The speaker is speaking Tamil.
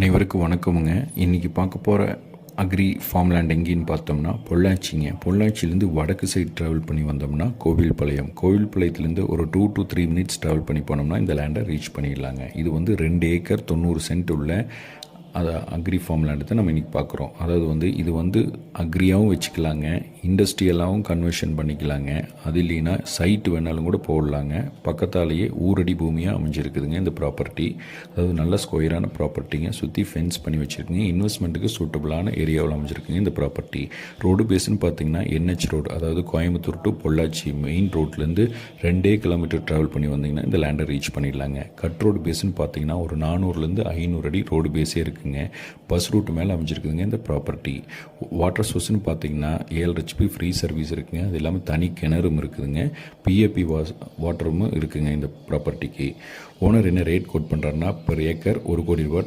அனைவருக்கும் வணக்கமுங்க. இன்றைக்கி பார்க்க போகிற அக்ரி ஃபார்ம்லேண்ட் எங்கேன்னு பார்த்தோம்னா பொள்ளாச்சிங்க. பொள்ளாச்சியிலேருந்து வடக்கு சைடு ட்ராவல் பண்ணி வந்தோம்னா கோவில்பாளையம். கோவில்பாளையத்துலேருந்து ஒரு 2 to 3 மினிட்ஸ் ட்ராவல் பண்ணி போனோம்னா இந்த லேண்டை ரீச் பண்ணிடலாங்க. இது வந்து 2 ஏக்கர் 90 சென்ட் உள்ள அதை அக்ரி ஃபார்ம்லேண்டு தான் நம்ம இன்றைக்கி பார்க்குறோம். அதாவது இது வந்து அக்ரியாகவும் வச்சுக்கலாங்க, இண்டஸ்ட்ரியலாகவும் கன்வர்ஷன் பண்ணிக்கலாங்க. அது இல்லைன்னா சைட்டு வேணாலும் கூட போடலாங்க. பக்கத்தாலேயே ஊரடி பூமியாக அமைஞ்சிருக்குதுங்க இந்த ப்ராப்பர்ட்டி. அதாவது நல்ல ஸ்கொயரான ப்ராப்பர்ட்டிங்க. சுற்றி ஃபென்ஸ் பண்ணி வச்சுருக்குங்க. இன்வெஸ்ட்மெண்ட்டுக்கு சூட்டபுளான ஏரியாவில் அமைஞ்சிருக்குங்க இந்த ப்ராப்பர்ட்டி. ரோடு பேஸ்ன்னு பார்த்தீங்கன்னா NH ரோடு, அதாவது கோயம்புத்தூர் டு பொள்ளாச்சி மெயின் ரோட்லேருந்து 2 கிலோமீட்டர் ட்ராவல் பண்ணி வந்தீங்கன்னா இந்த லேண்டை ரீச் பண்ணிடலாங்க. கட் ரோடு பேஸ்ன்னு பார்த்தீங்கன்னா ஒரு 400லேருந்து 500 அடி ரோடு பேஸே இருக்குங்க. பஸ் ரூட் மேலே அமைஞ்சிருக்குதுங்க இந்த ப்ராப்பர்ட்டி. வாட்டர் சோர்ஸ்னு பார்த்தீங்கன்னா 7 HP ஃப்ரீ சர்வீஸ் இருக்குங்க. அது இல்லாமல் தனி கிணறும் இருக்குதுங்க. PAP வாட்டரும் இருக்குங்க இந்த ப்ராப்பர்ட்டிக்கு. ஓனர் என்ன ரேட் கோட் பண்ணுறாருன்னா, பெர் ஏக்கர் 1 கோடி ரூபா